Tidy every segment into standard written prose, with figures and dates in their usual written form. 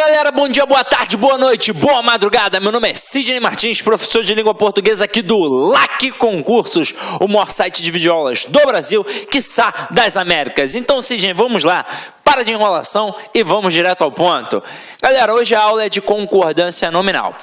Galera, bom dia, boa tarde, boa noite, boa madrugada. Meu nome é Sidney Martins, professor de língua portuguesa aqui do LAC Concursos, o maior site de videoaulas do Brasil, quiçá das Américas. Então, Sidney, vamos lá, para de enrolação e vamos direto ao ponto. Galera, hoje a aula é de concordância nominal.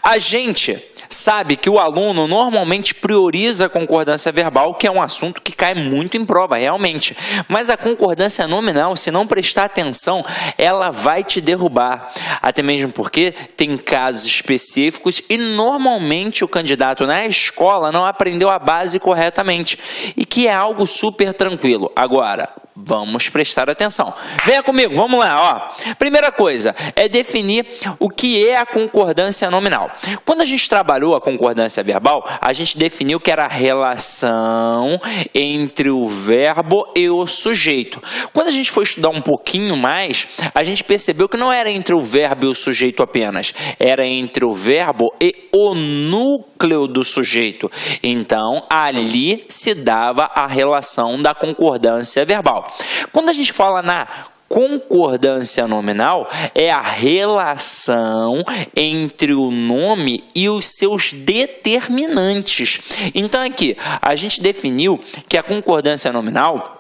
A gente sabe que o aluno normalmente prioriza a concordância verbal, que é um assunto que cai muito em prova, realmente. Mas a concordância nominal, se não prestar atenção, ela vai te derrubar. Até mesmo porque tem casos específicos e normalmente o candidato na escola não aprendeu a base corretamente. E que é algo super tranquilo. Agora, vamos prestar atenção. Venha comigo, vamos lá. Ó. Primeira coisa é definir o que é a concordância nominal. Quando a gente trabalhou a concordância verbal, a gente definiu que era a relação entre o verbo e o sujeito. Quando a gente foi estudar um pouquinho mais, a gente percebeu que não era entre o verbo e o sujeito apenas, era entre o verbo e o núcleo do sujeito. Então, ali se dava a relação da concordância verbal. Quando a gente fala na concordância nominal, é a relação entre o nome e os seus determinantes. Então, aqui, a gente definiu que a concordância nominal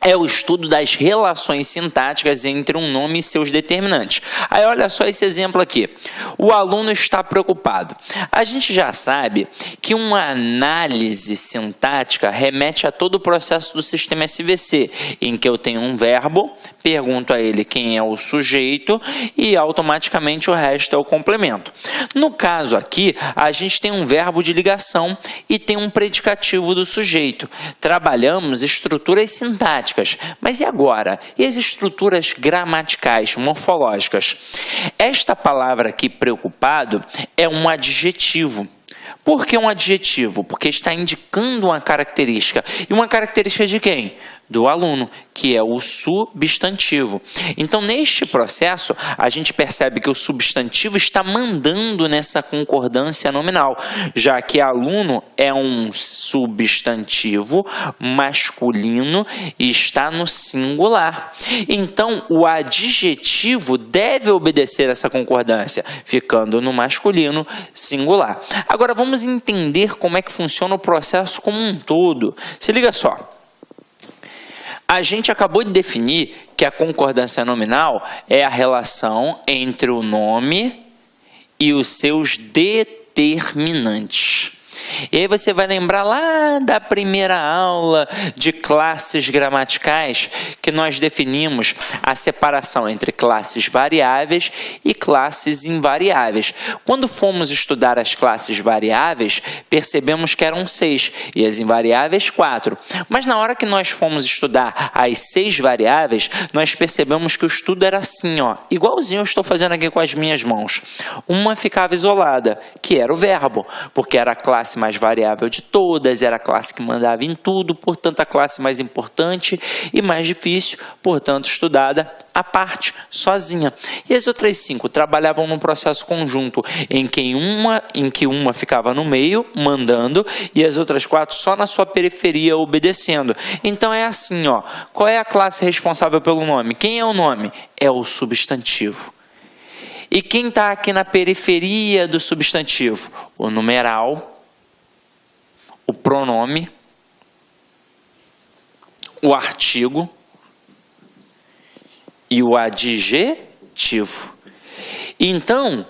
é o estudo das relações sintáticas entre um nome e seus determinantes. Aí olha só esse exemplo aqui. O aluno está preocupado. A gente já sabe que uma análise sintática remete a todo o processo do sistema SVC, em que eu tenho um verbo, pergunto a ele quem é o sujeito e automaticamente o resto é o complemento. No caso aqui, a gente tem um verbo de ligação e tem um predicativo do sujeito. Trabalhamos estruturas sintáticas. Mas e agora? E as estruturas gramaticais, morfológicas? Esta palavra aqui, preocupado, é um adjetivo. Por que um adjetivo? Porque está indicando uma característica. E uma característica de quem? Do aluno, que é o substantivo. Então, neste processo, a gente percebe que o substantivo está mandando nessa concordância nominal, já que aluno é um substantivo masculino e está no singular. Então, o adjetivo deve obedecer essa concordância, ficando no masculino singular. Agora, vamos entender como é que funciona o processo como um todo. Se liga só. A gente acabou de definir que a concordância nominal é a relação entre o nome e os seus determinantes. E aí você vai lembrar lá da primeira aula de classes gramaticais que nós definimos a separação entre classes variáveis e classes invariáveis. Quando fomos estudar as classes variáveis, percebemos que eram 6 e as invariáveis 4. Mas na hora que nós fomos estudar as 6 variáveis, nós percebemos que o estudo era assim, ó, igualzinho eu estou fazendo aqui com as minhas mãos. Uma ficava isolada, que era o verbo, porque era a classe mais variável de todas, era a classe que mandava em tudo, portanto a classe mais importante e mais difícil, portanto estudada à parte, sozinha. E as outras 5 trabalhavam num processo conjunto, em que uma ficava no meio, mandando, e as outras 4 só na sua periferia, obedecendo. Então é assim, ó, qual é a classe responsável pelo nome? Quem é o nome? É o substantivo. E quem está aqui na periferia do substantivo? O numeral, o pronome, o artigo e o adjetivo. Então,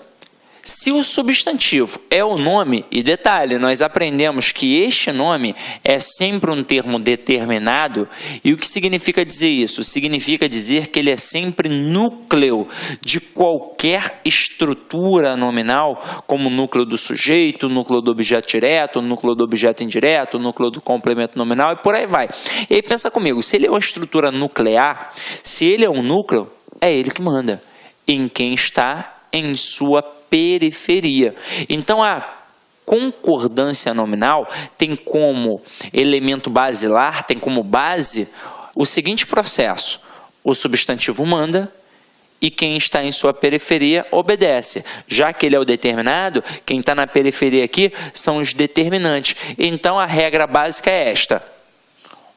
se o substantivo é o nome, e detalhe, nós aprendemos que este nome é sempre um termo determinado, e o que significa dizer isso? Significa dizer que ele é sempre núcleo de qualquer estrutura nominal, como o núcleo do sujeito, o núcleo do objeto direto, o núcleo do objeto indireto, o núcleo do complemento nominal, e por aí vai. E aí pensa comigo, se ele é uma estrutura nuclear, se ele é um núcleo, é ele que manda em quem está em sua periferia. Então, a concordância nominal tem como elemento basilar, tem como base o seguinte processo: o substantivo manda e quem está em sua periferia obedece. Já que ele é o determinado, quem está na periferia aqui são os determinantes. Então, a regra básica é esta: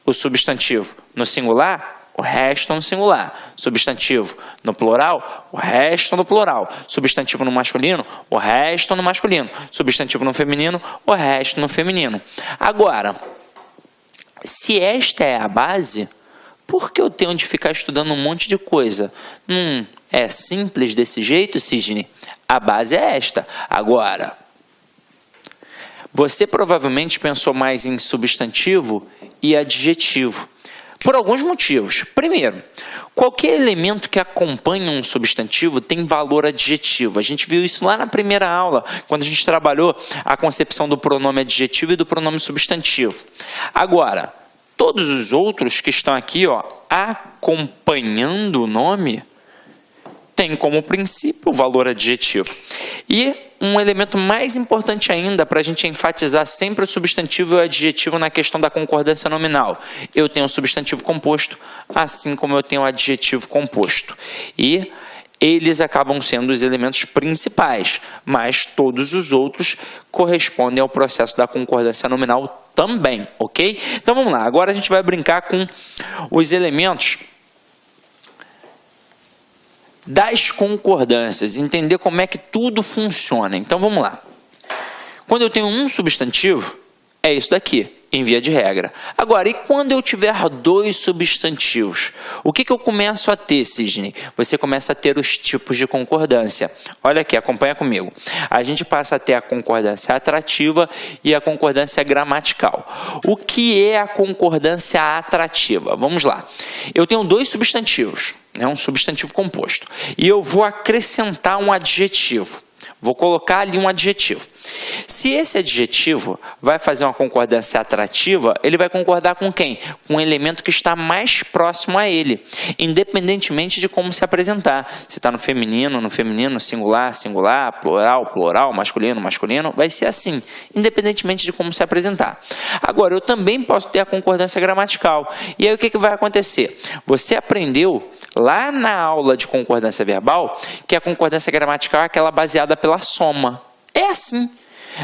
o substantivo no singular o resto no singular. Substantivo no plural, o resto no plural. Substantivo no masculino, o resto no masculino. Substantivo no feminino, o resto no feminino. Agora, se esta é a base, por que eu tenho de ficar estudando um monte de coisa? É simples desse jeito, Sidney? A base é esta. Agora, você provavelmente pensou mais em substantivo e adjetivo, por alguns motivos. Primeiro, qualquer elemento que acompanha um substantivo tem valor adjetivo. A gente viu isso lá na primeira aula, quando a gente trabalhou a concepção do pronome adjetivo e do pronome substantivo. Agora, todos os outros que estão aqui, acompanhando o nome, tem como princípio o valor adjetivo. E um elemento mais importante ainda, para a gente enfatizar sempre o substantivo e o adjetivo na questão da concordância nominal. Eu tenho o substantivo composto, assim como eu tenho o adjetivo composto. E eles acabam sendo os elementos principais, mas todos os outros correspondem ao processo da concordância nominal também, ok? Então vamos lá, agora a gente vai brincar com os elementos das concordâncias, entender como é que tudo funciona. Então vamos lá. Quando eu tenho um substantivo, é isso daqui, em via de regra. Agora, e quando eu tiver dois substantivos? O que eu começo a ter, Sidney? Você começa a ter os tipos de concordância. Olha aqui, acompanha comigo. A gente passa a ter a concordância atrativa e a concordância gramatical. O que é a concordância atrativa? Vamos lá. Eu tenho dois substantivos, um substantivo composto, e eu vou acrescentar um adjetivo. Vou colocar ali um adjetivo. Se esse adjetivo vai fazer uma concordância atrativa, ele vai concordar com quem? Com o elemento que está mais próximo a ele, independentemente de como se apresentar. Se está no feminino, singular, singular, plural, plural, masculino, masculino, vai ser assim, independentemente de como se apresentar. Agora, eu também posso ter a concordância gramatical. E aí o que vai acontecer? Você aprendeu lá na aula de concordância verbal que a concordância gramatical é aquela baseada pela soma. É assim.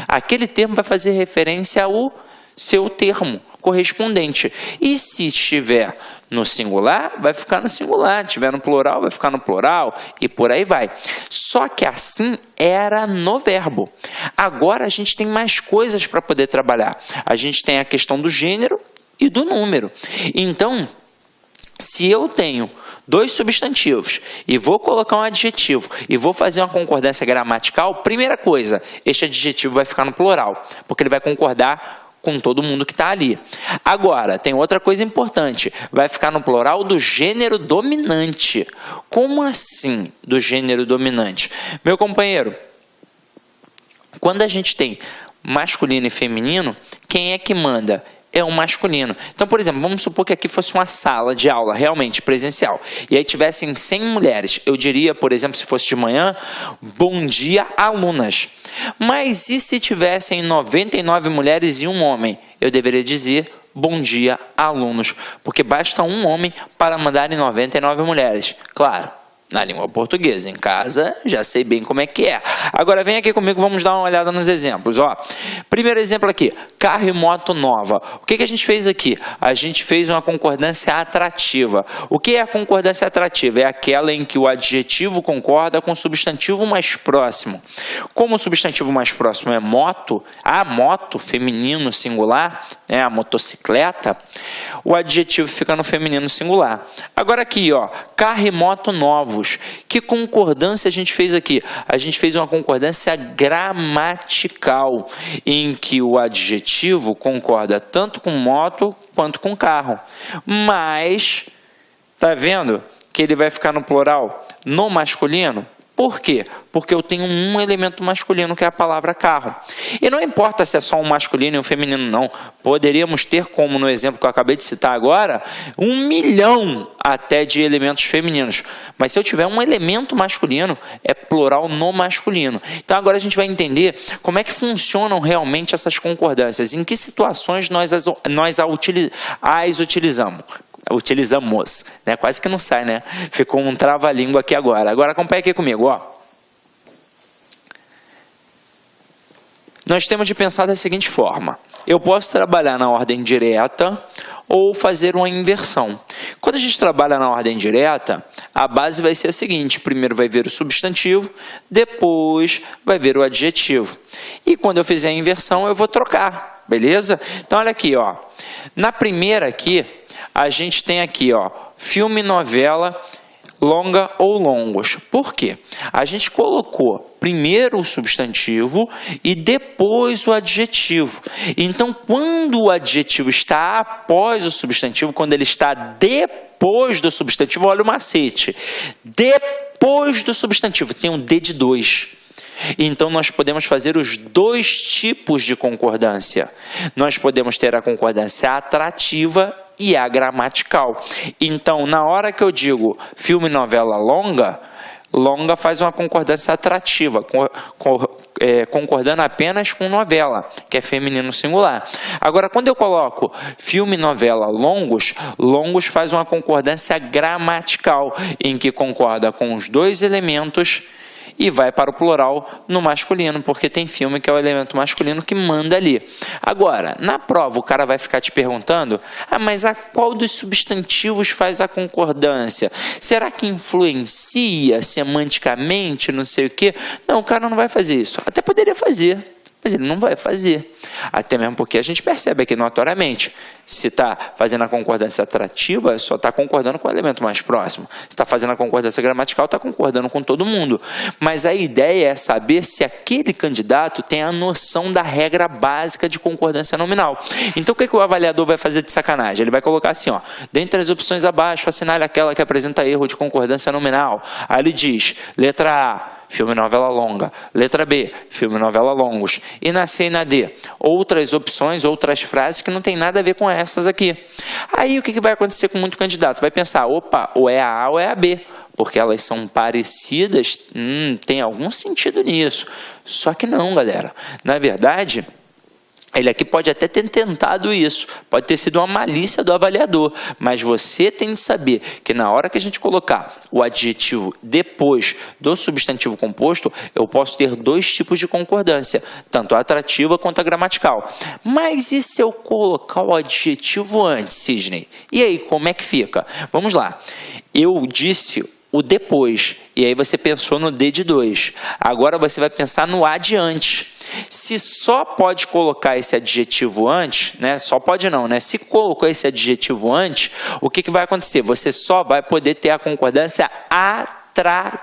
Aquele termo vai fazer referência ao seu termo correspondente. E se estiver no singular, vai ficar no singular. Se estiver no plural, vai ficar no plural. E por aí vai. Só que assim era no verbo. Agora a gente tem mais coisas para poder trabalhar. A gente tem a questão do gênero e do número. Então, se eu tenho dois substantivos e vou colocar um adjetivo e vou fazer uma concordância gramatical, primeira coisa, este adjetivo vai ficar no plural, porque ele vai concordar com todo mundo que está ali. Agora, tem outra coisa importante, vai ficar no plural do gênero dominante. Como assim do gênero dominante? Meu companheiro, quando a gente tem masculino e feminino, quem é que manda? É o masculino. Então, por exemplo, vamos supor que aqui fosse uma sala de aula realmente presencial e aí tivessem 100 mulheres. Eu diria, por exemplo, se fosse de manhã, bom dia, alunas. Mas e se tivessem 99 mulheres e um homem? Eu deveria dizer bom dia, alunos, porque basta um homem para mandar em 99 mulheres. Claro, na língua portuguesa. Em casa, já sei bem como é que é. Agora, vem aqui comigo, vamos dar uma olhada nos exemplos. Primeiro exemplo aqui, carro e moto nova. O que a gente fez aqui? A gente fez uma concordância atrativa. O que é a concordância atrativa? É aquela em que o adjetivo concorda com o substantivo mais próximo. Como o substantivo mais próximo é moto, a moto, feminino singular, a motocicleta, o adjetivo fica no feminino singular. Agora aqui, carro e moto novos. Que concordância a gente fez aqui? A gente fez uma concordância gramatical, em que o adjetivo concorda tanto com moto quanto com carro. Mas, tá vendo que ele vai ficar no plural no masculino? Por quê? Porque eu tenho um elemento masculino, que é a palavra carro. E não importa se é só um masculino e um feminino, não. Poderíamos ter, como no exemplo que eu acabei de citar agora, 1 milhão até de elementos femininos. Mas se eu tiver um elemento masculino, é plural no masculino. Então agora a gente vai entender como é que funcionam realmente essas concordâncias. Em que situações nós as utilizamos. Né? Quase que não sai, né? Ficou um trava-língua aqui agora. Agora acompanha aqui comigo, nós temos de pensar da seguinte forma: eu posso trabalhar na ordem direta ou fazer uma inversão. Quando a gente trabalha na ordem direta, a base vai ser a seguinte: primeiro vai ver o substantivo, depois vai ver o adjetivo. E quando eu fizer a inversão, eu vou trocar, beleza? Então, olha aqui, ó. Na primeira aqui, a gente tem aqui, ó, filme, novela, longa ou longos. Por quê? A gente colocou primeiro o substantivo e depois o adjetivo. Então, quando o adjetivo está após o substantivo, quando ele está depois do substantivo, olha o macete. Depois do substantivo, tem um D de 2. Então, nós podemos fazer os dois tipos de concordância. Nós podemos ter a concordância atrativa e a gramatical. Então, na hora que eu digo filme, novela, longa, longa faz uma concordância atrativa, concordando apenas com novela, que é feminino singular. Agora, quando eu coloco filme, novela, longos, longos faz uma concordância gramatical, em que concorda com os dois elementos e vai para o plural no masculino, porque tem filme que é o elemento masculino que manda ali. Agora, na prova, o cara vai ficar te perguntando: mas a qual dos substantivos faz a concordância? Será que influencia semanticamente, não sei o quê? Não, o cara não vai fazer isso. Até poderia fazer, mas ele não vai fazer. Até mesmo porque a gente percebe aqui notoriamente, se está fazendo a concordância atrativa, só está concordando com o elemento mais próximo. Se está fazendo a concordância gramatical, está concordando com todo mundo. Mas a ideia é saber se aquele candidato tem a noção da regra básica de concordância nominal. Então, o que o avaliador vai fazer de sacanagem? Ele vai colocar assim, ó, dentre as opções abaixo, assinale aquela que apresenta erro de concordância nominal. Aí ele diz, letra A, filme, novela longa. Letra B, filme, novela longos. E na C e na D, outras opções, outras frases que não tem nada a ver com essas aqui. Aí o que vai acontecer com muito candidato? Vai pensar, opa, ou é a A ou é a B, porque elas são parecidas, tem algum sentido nisso. Só que não, galera. Na verdade, ele aqui pode até ter tentado isso, pode ter sido uma malícia do avaliador, mas você tem de saber que na hora que a gente colocar o adjetivo depois do substantivo composto, eu posso ter dois tipos de concordância, tanto a atrativa quanto a gramatical. Mas e se eu colocar o adjetivo antes, Sidney? E aí, como é que fica? Vamos lá. Eu disse o depois, e aí você pensou no D de 2. Agora você vai pensar no A de antes. Se só pode colocar esse adjetivo antes, né? Só pode não, né? Se colocou esse adjetivo antes, o que vai acontecer? Você só vai poder ter a concordância atrativa.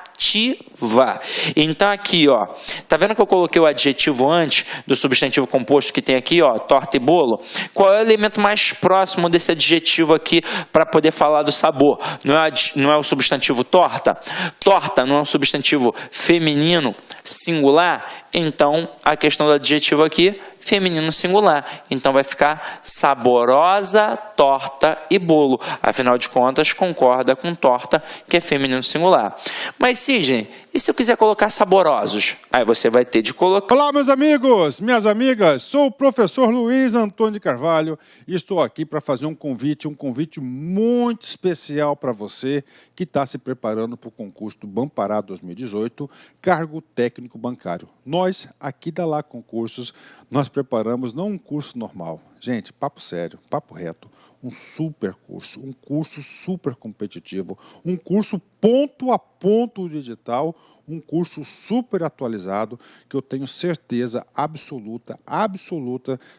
Então aqui, ó, tá vendo que eu coloquei o adjetivo antes do substantivo composto que tem aqui, ó, torta e bolo? Qual é o elemento mais próximo desse adjetivo aqui para poder falar do sabor? Não é o substantivo torta? Torta não é um substantivo feminino singular? Então a questão do adjetivo aqui, feminino singular. Então vai ficar saborosa, torta e bolo. Afinal de contas, concorda com torta, que é feminino singular. Mas, Sidney, e se eu quiser colocar saborosos? Aí você vai ter de colocar... Olá, meus amigos, minhas amigas. Sou o professor Luiz Antônio de Carvalho e estou aqui para fazer um convite muito especial para você que está se preparando para o concurso do Bampará 2018, cargo técnico bancário. Nós, aqui da Lá Concursos, nós preparamos não um curso normal. Gente, papo sério, papo reto, um curso super competitivo, um curso ponto a ponto digital, um curso super atualizado, que eu tenho certeza absoluta,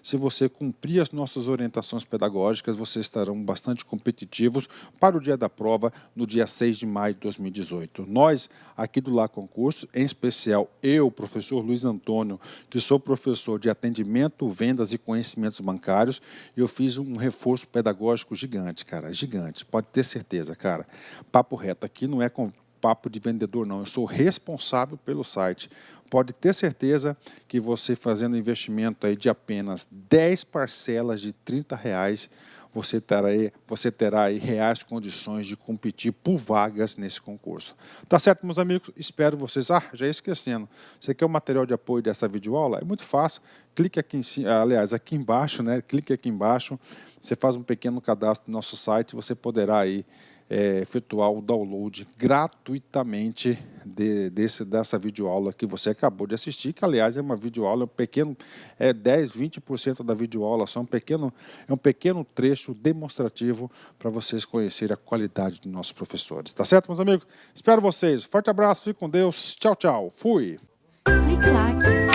se você cumprir as nossas orientações pedagógicas, vocês estarão bastante competitivos para o dia da prova, no dia 6 de maio de 2018. Nós, aqui do Lá Concurso, em especial eu, professor Luiz Antônio, que sou professor de atendimento, vendas e conhecimentos bancários, eu fiz um reforço pedagógico gigante, cara, gigante, pode ter certeza, cara. Papo reto, aqui não é com papo de vendedor, não. Eu sou responsável pelo site. Pode ter certeza que você fazendo investimento aí de apenas 10 parcelas de R$30, você terá aí reais condições de competir por vagas nesse concurso. Tá certo, meus amigos? Espero vocês. Já esquecendo. Você quer o material de apoio dessa videoaula? É muito fácil. clique aqui em cima, aliás, aqui embaixo, né? Clique aqui embaixo, você faz um pequeno cadastro no nosso site, você poderá aí efetuar o download gratuitamente dessa videoaula que você acabou de assistir, que aliás é uma videoaula pequeno, 10, 20% da videoaula, só um pequeno trecho demonstrativo para vocês conhecerem a qualidade dos nossos professores. Tá certo, meus amigos? Espero vocês. Forte abraço, fique com Deus. Tchau, tchau. Fui! Clique like.